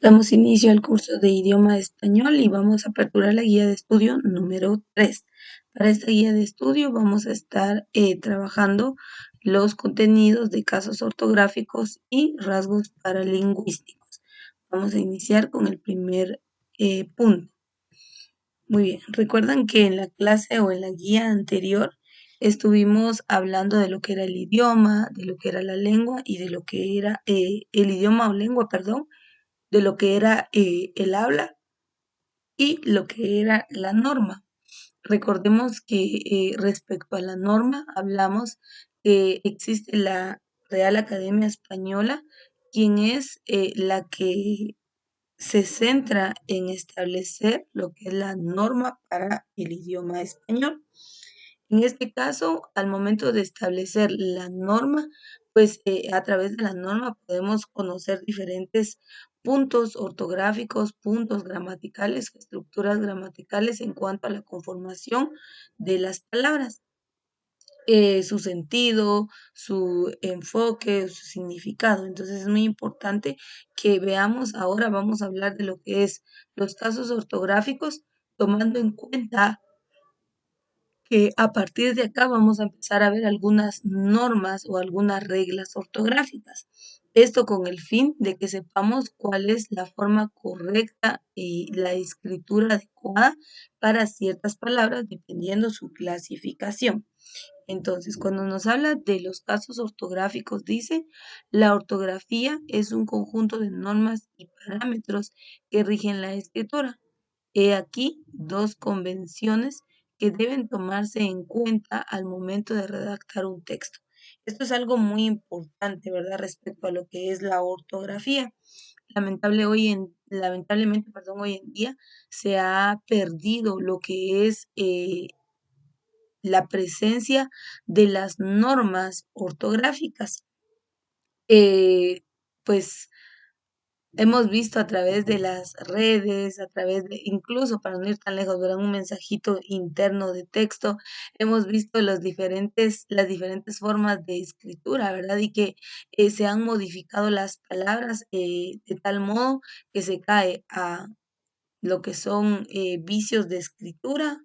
Damos inicio al curso de idioma español y vamos a aperturar la guía de estudio número 3. Para esta guía de estudio vamos a estar trabajando los contenidos de casos ortográficos y rasgos paralingüísticos. Vamos a iniciar con el primer punto. Muy bien, recuerdan que en la clase o en la guía anterior estuvimos hablando de lo que era el idioma, de lo que era la lengua y de lo que era el idioma o lengua, perdón, de lo que era el habla y lo que era la norma. Recordemos que respecto a la norma hablamos que existe la Real Academia Española, quien es la que se centra en establecer lo que es la norma para el idioma español. En este caso, al momento de establecer la norma, pues a través de la norma podemos conocer diferentes puntos ortográficos, puntos gramaticales, estructuras gramaticales en cuanto a la conformación de las palabras, su sentido, su enfoque, su significado. Entonces es muy importante que veamos, ahora vamos a hablar de lo que es los casos ortográficos, tomando en cuenta que a partir de acá vamos a empezar a ver algunas normas o algunas reglas ortográficas. Esto con el fin de que sepamos cuál es la forma correcta y la escritura adecuada para ciertas palabras dependiendo su clasificación. Entonces, cuando nos habla de los casos ortográficos, dice, la ortografía es un conjunto de normas y parámetros que rigen la escritura. He aquí dos convenciones que deben tomarse en cuenta al momento de redactar un texto. Esto es algo muy importante, ¿verdad? Respecto a lo que es la ortografía. Lamentablemente, perdón, hoy en día se ha perdido lo que es la presencia de las normas ortográficas. Pues hemos visto a través de las redes, a través de, incluso para no ir tan lejos, ¿verdad? Un mensajito interno de texto, hemos visto las diferentes formas de escritura, ¿verdad? Y que se han modificado las palabras de tal modo que se cae a lo que son vicios de escritura,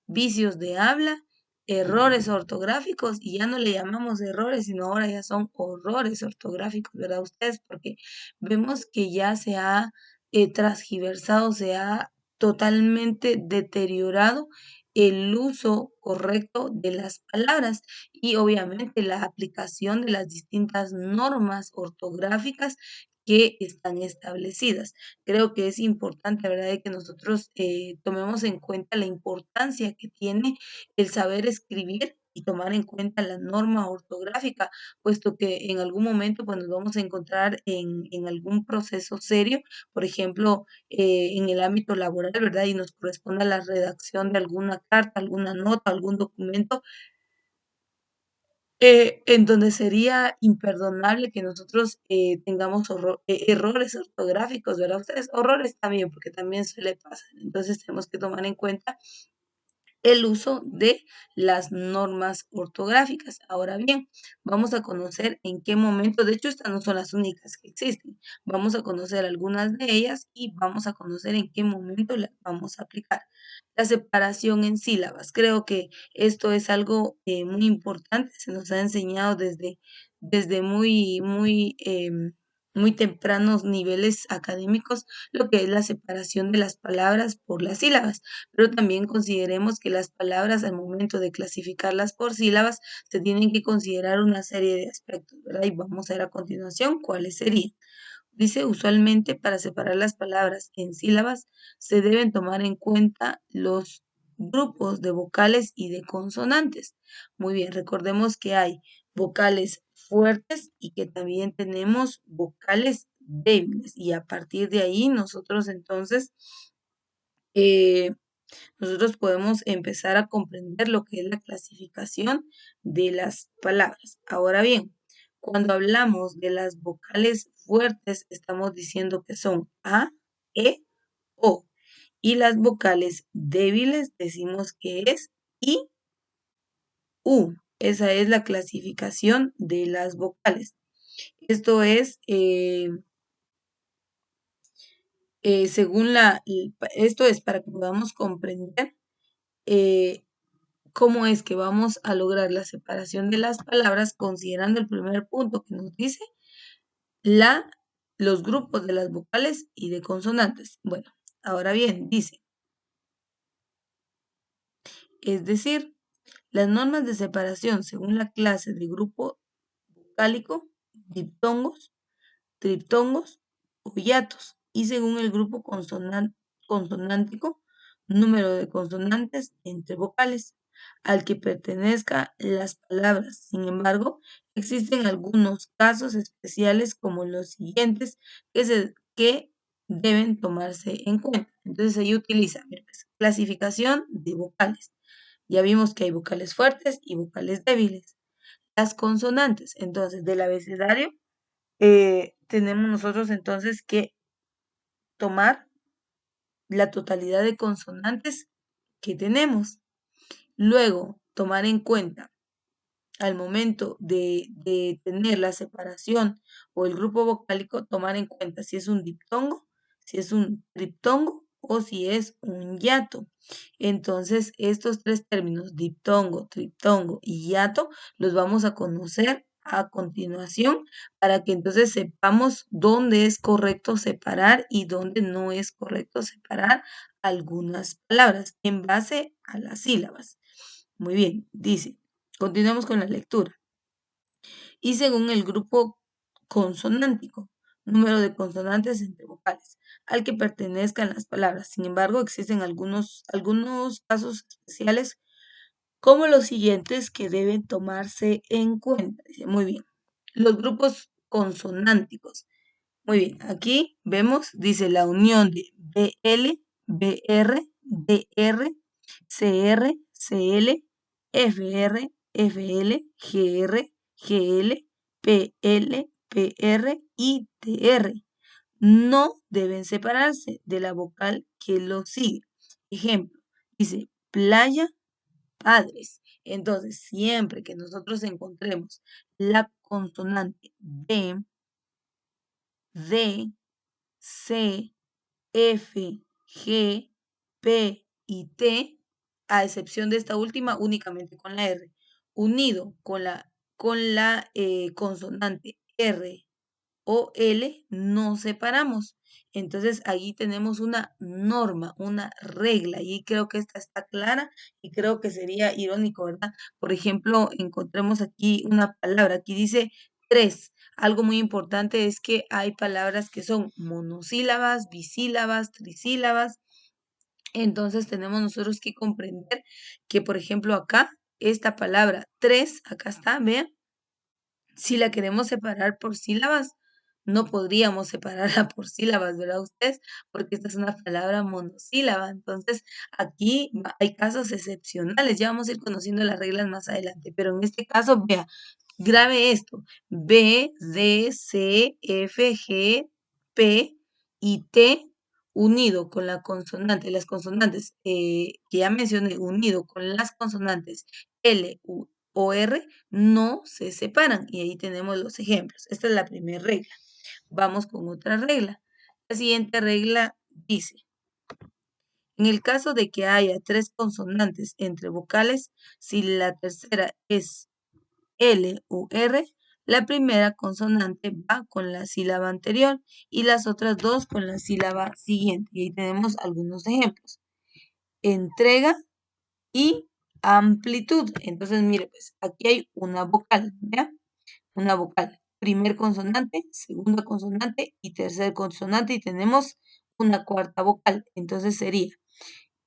vicios de habla, errores ortográficos, y ya no le llamamos errores, sino ahora ya son horrores ortográficos, ¿verdad? Ustedes, porque vemos que ya se ha transgiversado, se ha totalmente deteriorado el uso correcto de las palabras y obviamente la aplicación de las distintas normas ortográficas que están establecidas. Creo que es importante, ¿verdad?, de que nosotros tomemos en cuenta la importancia que tiene el saber escribir y tomar en cuenta la norma ortográfica, puesto que en algún momento pues, nos vamos a encontrar en algún proceso serio, por ejemplo, en el ámbito laboral, ¿verdad? Y nos corresponde la redacción de alguna carta, alguna nota, algún documento en donde sería imperdonable que nosotros tengamos errores ortográficos, ¿verdad? Ustedes, horrores también, porque también suele pasar. Entonces tenemos que tomar en cuenta el uso de las normas ortográficas. Ahora bien, vamos a conocer en qué momento, de hecho estas no son las únicas que existen, vamos a conocer algunas de ellas y vamos a conocer en qué momento las vamos a aplicar. La separación en sílabas, creo que esto es algo muy importante, se nos ha enseñado desde muy tempranos niveles académicos lo que es la separación de las palabras por las sílabas, pero también consideremos que las palabras al momento de clasificarlas por sílabas se tienen que considerar una serie de aspectos, ¿verdad? Y vamos a ver a continuación cuáles serían. Dice, usualmente para separar las palabras en sílabas se deben tomar en cuenta los grupos de vocales y de consonantes. Muy bien, recordemos que hay vocales fuertes y que también tenemos vocales débiles y a partir de ahí nosotros entonces eh, nosotros podemos empezar a comprender lo que es la clasificación de las palabras. Ahora bien, cuando hablamos de las vocales fuertes, estamos diciendo que son A, E, O. Y las vocales débiles decimos que es I, U. Esa es la clasificación de las vocales. Esto es esto es para que podamos comprender cómo es que vamos a lograr la separación de las palabras considerando el primer punto que nos dice la, los grupos de las vocales y de consonantes. Bueno, ahora bien, dice, es decir, las normas de separación según la clase de grupo vocálico, diptongos, triptongos o hiatos, y según el grupo consonántico, número de consonantes entre vocales, al que pertenezca las palabras. Sin embargo, existen algunos casos especiales como los siguientes que deben tomarse en cuenta. Entonces, ahí utiliza, mira, pues, clasificación de vocales. Ya vimos que hay vocales fuertes y vocales débiles. Las consonantes, entonces, del abecedario tenemos nosotros entonces que tomar la totalidad de consonantes que tenemos. Luego, tomar en cuenta al momento de tener la separación o el grupo vocálico, tomar en cuenta si es un diptongo, si es un triptongo o si es un hiato. Entonces, estos tres términos, diptongo, triptongo y hiato, los vamos a conocer a continuación para que entonces sepamos dónde es correcto separar y dónde no es correcto separar algunas palabras en base a las sílabas. Muy bien, dice. Continuamos con la lectura. Y según el grupo consonántico, número de consonantes entre vocales, al que pertenezcan las palabras. Sin embargo, existen algunos casos especiales como los siguientes que deben tomarse en cuenta. Dice, muy bien. Los grupos consonánticos. Muy bien, aquí vemos, dice la unión de BL, BR, DR, CR, CL, FR, FL, GR, GL, PL, PR y TR. No deben separarse de la vocal que lo sigue. Ejemplo, dice playa, padres. Entonces, siempre que nosotros encontremos la consonante B, D, C, F, G, P y T, a excepción de esta última, únicamente con la R, unido con la consonante R o L, no separamos. Entonces, ahí tenemos una norma, una regla, y creo que esta está clara y creo que sería irónico, ¿verdad? Por ejemplo, encontremos aquí una palabra, aquí dice tres. Algo muy importante es que hay palabras que son monosílabas, bisílabas, trisílabas. Entonces tenemos nosotros que comprender que, por ejemplo, acá, esta palabra tres, acá está, vean, si la queremos separar por sílabas, no podríamos separarla por sílabas, ¿verdad ustedes? Porque esta es una palabra monosílaba. Entonces, aquí hay casos excepcionales. Ya vamos a ir conociendo las reglas más adelante. Pero en este caso, vea, grave esto. B, D, C, F, G, P y T unido con la consonante, las consonantes que ya mencioné, unido con las consonantes L, U o R, no se separan. Y ahí tenemos los ejemplos. Esta es la primera regla. Vamos con otra regla. La siguiente regla dice, en el caso de que haya tres consonantes entre vocales, si la tercera es L u R, la primera consonante va con la sílaba anterior y las otras dos con la sílaba siguiente. Y ahí tenemos algunos ejemplos. Entrega y amplitud. Entonces, mire, pues aquí hay una vocal, ¿ya? Una vocal. Primer consonante, segunda consonante y tercer consonante y tenemos una cuarta vocal. Entonces sería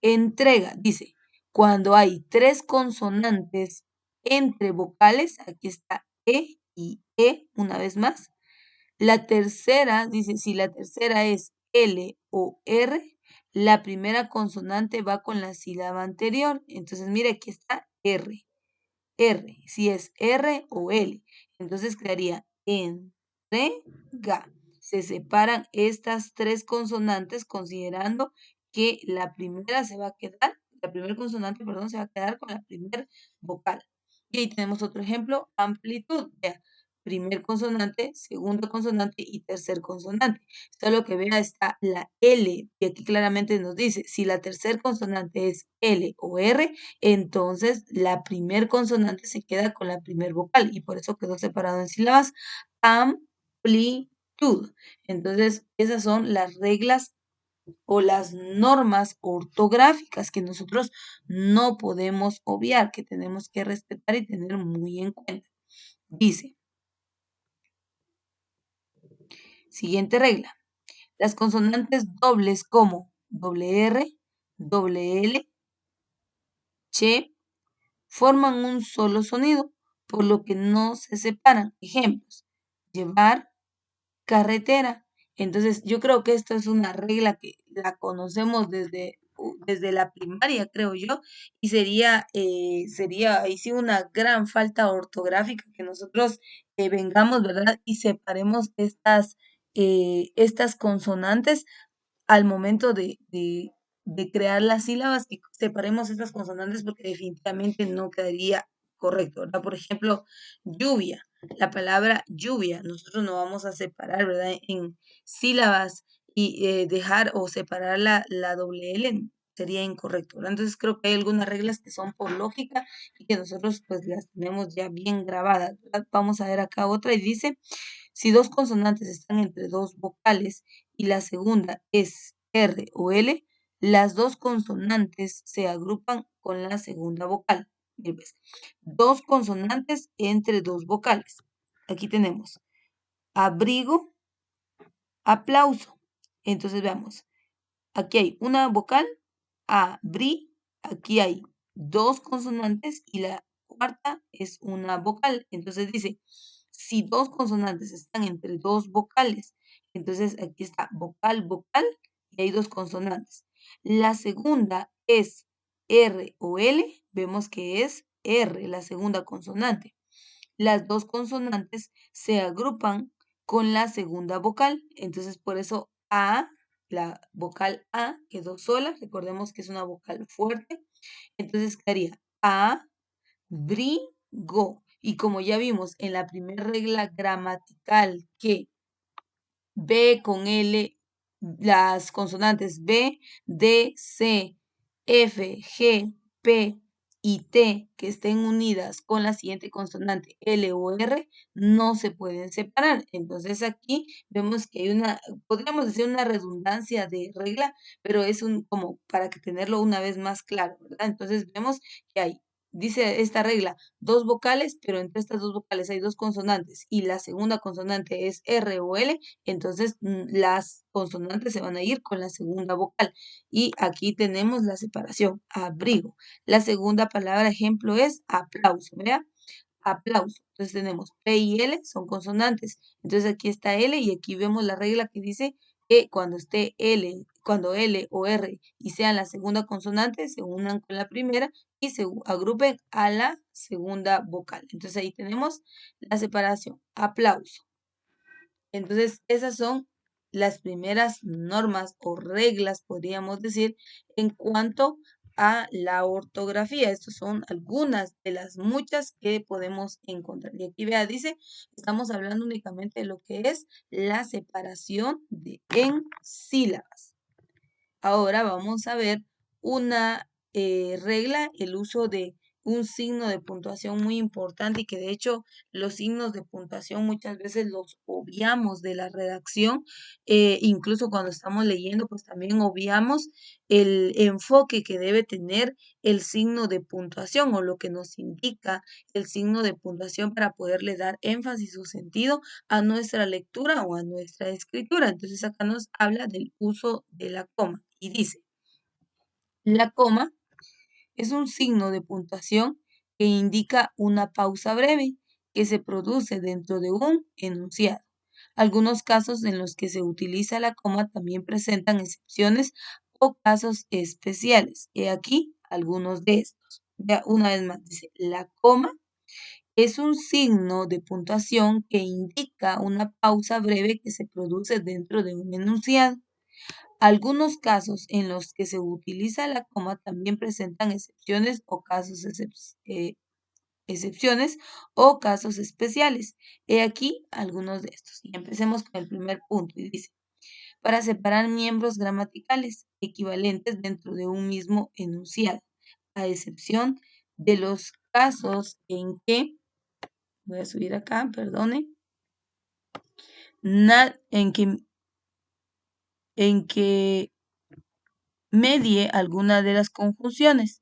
entrega, dice, cuando hay tres consonantes entre vocales, aquí está E y E una vez más. La tercera, dice, si la tercera es L o R, la primera consonante va con la sílaba anterior. Entonces, mire, aquí está R. R, si es R o L. Entonces quedaría entrega. Se separan estas tres consonantes considerando que la primera se va a quedar, la primera consonante, perdón, se va a quedar con la primera vocal. Y ahí tenemos otro ejemplo, amplitud. Vea, primer consonante, segunda consonante y tercer consonante. Solo que vea está la L, y aquí claramente nos dice, si la tercer consonante es L o R, entonces la primer consonante se queda con la primer vocal, y por eso quedó separado en sílabas. Amplitud. Entonces, esas son las reglas o las normas ortográficas que nosotros no podemos obviar, que tenemos que respetar y tener muy en cuenta. Dice, siguiente regla, las consonantes dobles como doble R, doble L, che, forman un solo sonido, por lo que no se separan. Ejemplos, llevar, carretera. Entonces, yo creo que esto es una regla que la conocemos desde la primaria, creo yo, y sería ahí sí una gran falta ortográfica que nosotros vengamos, ¿verdad? Y separemos estas consonantes al momento de crear las sílabas, que separemos estas consonantes porque definitivamente no quedaría correcto, ¿verdad? Por ejemplo, lluvia, la palabra lluvia, nosotros no vamos a separar, ¿verdad? En sílabas y dejar o separar la doble L sería incorrecto, ¿verdad? Entonces creo que hay algunas reglas que son por lógica y que nosotros pues las tenemos ya bien grabadas, ¿verdad? Vamos a ver acá otra y dice, si dos consonantes están entre dos vocales y la segunda es R o L, las dos consonantes se agrupan con la segunda vocal. Bien, pues, dos consonantes entre dos vocales. Aquí tenemos abrigo, aplauso. Entonces veamos, aquí hay una vocal, abrí, aquí hay dos consonantes y la cuarta es una vocal. Entonces dice, si dos consonantes están entre dos vocales, entonces aquí está vocal, vocal y hay dos consonantes. La segunda es R o L, vemos que es R, la segunda consonante. Las dos consonantes se agrupan con la segunda vocal, entonces por eso A, la vocal A quedó sola, recordemos que es una vocal fuerte, entonces quedaría abrigo. Y como ya vimos en la primera regla gramatical que B con L, las consonantes B, D, C, F, G, P y T que estén unidas con la siguiente consonante L o R no se pueden separar. Entonces aquí vemos que hay podríamos decir una redundancia de regla, pero es como para que tenerlo una vez más claro, ¿verdad? Entonces vemos que dice esta regla, dos vocales, pero entre estas dos vocales hay dos consonantes y la segunda consonante es R o L, entonces las consonantes se van a ir con la segunda vocal. Y aquí tenemos la separación, abrigo. La segunda palabra ejemplo es aplauso, ¿vea? Aplauso. Entonces tenemos P y L son consonantes. Entonces aquí está L y aquí vemos la regla que dice que cuando esté L, cuando L o R y sean la segunda consonante, se unan con la primera y se agrupen a la segunda vocal. Entonces ahí tenemos la separación. Aplauso. Entonces, esas son las primeras normas o reglas, podríamos decir, en cuanto a la ortografía. Estas son algunas de las muchas que podemos encontrar. Y aquí vea, dice, estamos hablando únicamente de lo que es la separación en sílabas. Ahora vamos a ver una regla, el uso de un signo de puntuación muy importante y que de hecho los signos de puntuación muchas veces los obviamos de la redacción, incluso cuando estamos leyendo pues también obviamos el enfoque que debe tener el signo de puntuación o lo que nos indica el signo de puntuación para poderle dar énfasis o sentido a nuestra lectura o a nuestra escritura. Entonces acá nos habla del uso de la coma y dice, la coma es un signo de puntuación que indica una pausa breve que se produce dentro de un enunciado. Algunos casos en los que se utiliza la coma también presentan excepciones o casos especiales. He aquí algunos de estos. Ya una vez más, dice, la coma es un signo de puntuación que indica una pausa breve que se produce dentro de un enunciado. Algunos casos en los que se utiliza la coma también presentan excepciones o casos excepciones o casos especiales. He aquí algunos de estos. Y empecemos con el primer punto. Y dice, para separar miembros gramaticales equivalentes dentro de un mismo enunciado, a excepción de los casos en que, voy a subir acá, perdone, en que medie alguna de las conjunciones.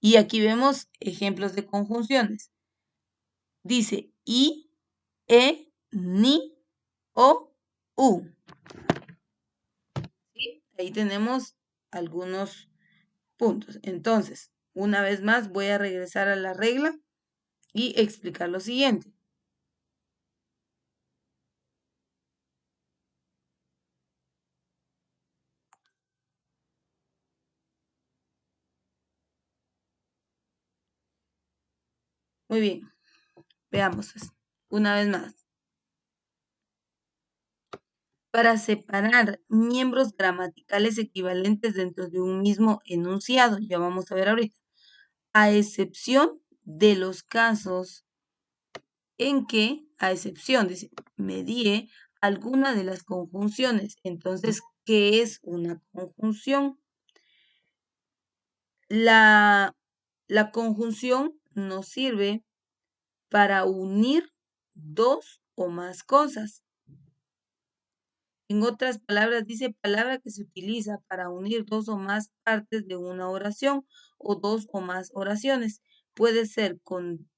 Y aquí vemos ejemplos de conjunciones. Dice i, ni, o, u. ¿Sí? Ahí tenemos algunos puntos. Entonces, una vez más voy a regresar a la regla y explicar lo siguiente. Muy bien, veamos una vez más. Para separar miembros gramaticales equivalentes dentro de un mismo enunciado, ya vamos a ver ahorita, a excepción de los casos en que, a excepción, dice, medie alguna de las conjunciones. Entonces, ¿qué es una conjunción? La conjunción nos sirve para unir dos o más cosas. En otras palabras, dice palabra que se utiliza para unir dos o más partes de una oración o dos o más oraciones. Puede ser con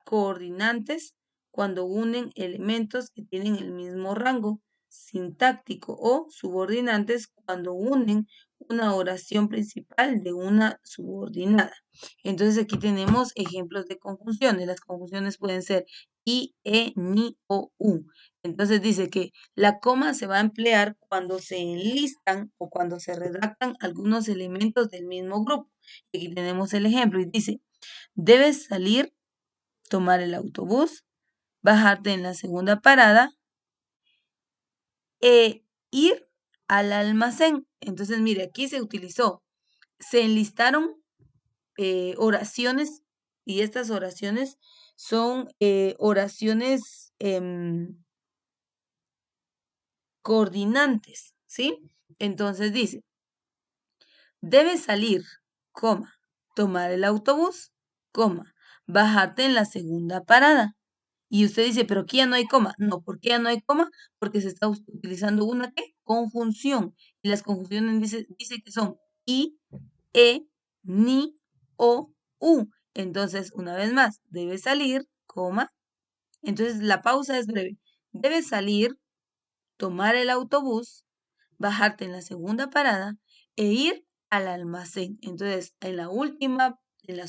coordinantes cuando unen elementos que tienen el mismo rango sintáctico o subordinantes cuando unen una oración principal de una subordinada. Entonces aquí tenemos ejemplos de conjunciones. Las conjunciones pueden ser i, ni o u. Entonces dice que la coma se va a emplear cuando se enlistan o cuando se redactan algunos elementos del mismo grupo. Y aquí tenemos el ejemplo y dice, debes salir, tomar el autobús, bajarte en la segunda parada e ir al almacén. Entonces, mire, aquí se enlistaron oraciones y estas oraciones son oraciones coordinantes, ¿sí? Entonces dice, debes salir, coma, tomar el autobús, coma, bajarte en la segunda parada. Y usted dice, pero aquí ya no hay coma. No, ¿por qué ya no hay coma? Porque se está utilizando una ¿qué? Conjunción. Y las conjunciones dice que son i, ni, o, u. Entonces, una vez más, debe salir, coma. Entonces, la pausa es breve. Debe salir, tomar el autobús, bajarte en la segunda parada e ir al almacén. Entonces, en las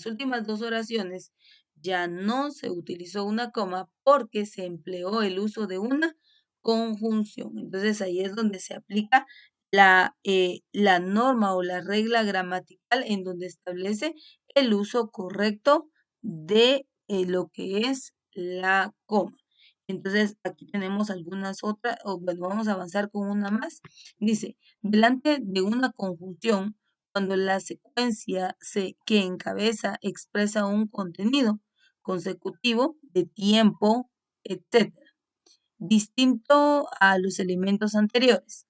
últimas dos oraciones ya no se utilizó una coma porque se empleó el uso de una conjunción. Entonces, ahí es donde se aplica la norma o la regla gramatical en donde establece el uso correcto de lo que es la coma. Entonces, aquí tenemos algunas otras, o bueno, vamos a avanzar con una más. Dice, delante de una conjunción, cuando la secuencia que encabeza expresa un contenido consecutivo de tiempo, etcétera, distinto a los elementos anteriores.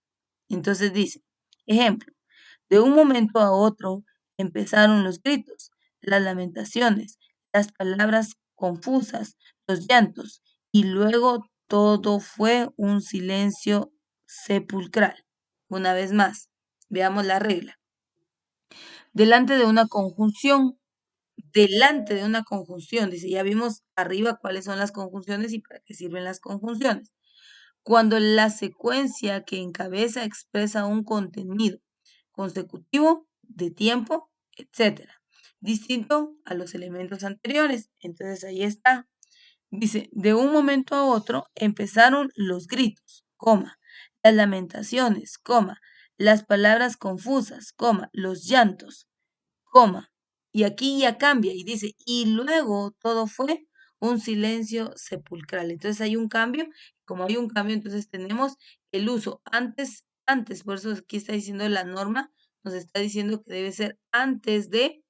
Entonces dice, ejemplo, de un momento a otro empezaron los gritos, las lamentaciones, las palabras confusas, los llantos, y luego todo fue un silencio sepulcral. Una vez más, veamos la regla. Delante de una conjunción, dice, ya vimos arriba cuáles son las conjunciones y para qué sirven las conjunciones. Cuando la secuencia que encabeza expresa un contenido consecutivo de tiempo, etcétera, distinto a los elementos anteriores. Entonces ahí está. Dice, de un momento a otro empezaron los gritos, coma, las lamentaciones, coma, las palabras confusas, coma, los llantos, coma. Y aquí ya cambia y dice, y luego todo fue un silencio sepulcral. Entonces hay un cambio. Como hay un cambio, entonces tenemos el uso antes, por eso aquí está diciendo la norma, nos está diciendo que debe ser antes de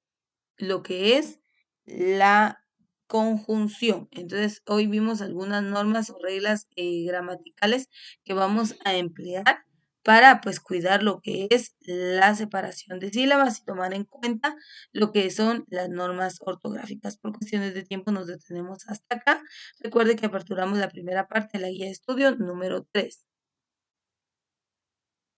lo que es la conjunción. Entonces, hoy vimos algunas normas o reglas gramaticales que vamos a emplear para pues cuidar lo que es la separación de sílabas y tomar en cuenta lo que son las normas ortográficas. Por cuestiones de tiempo nos detenemos hasta acá. Recuerde que aperturamos la primera parte de la guía de estudio número 3.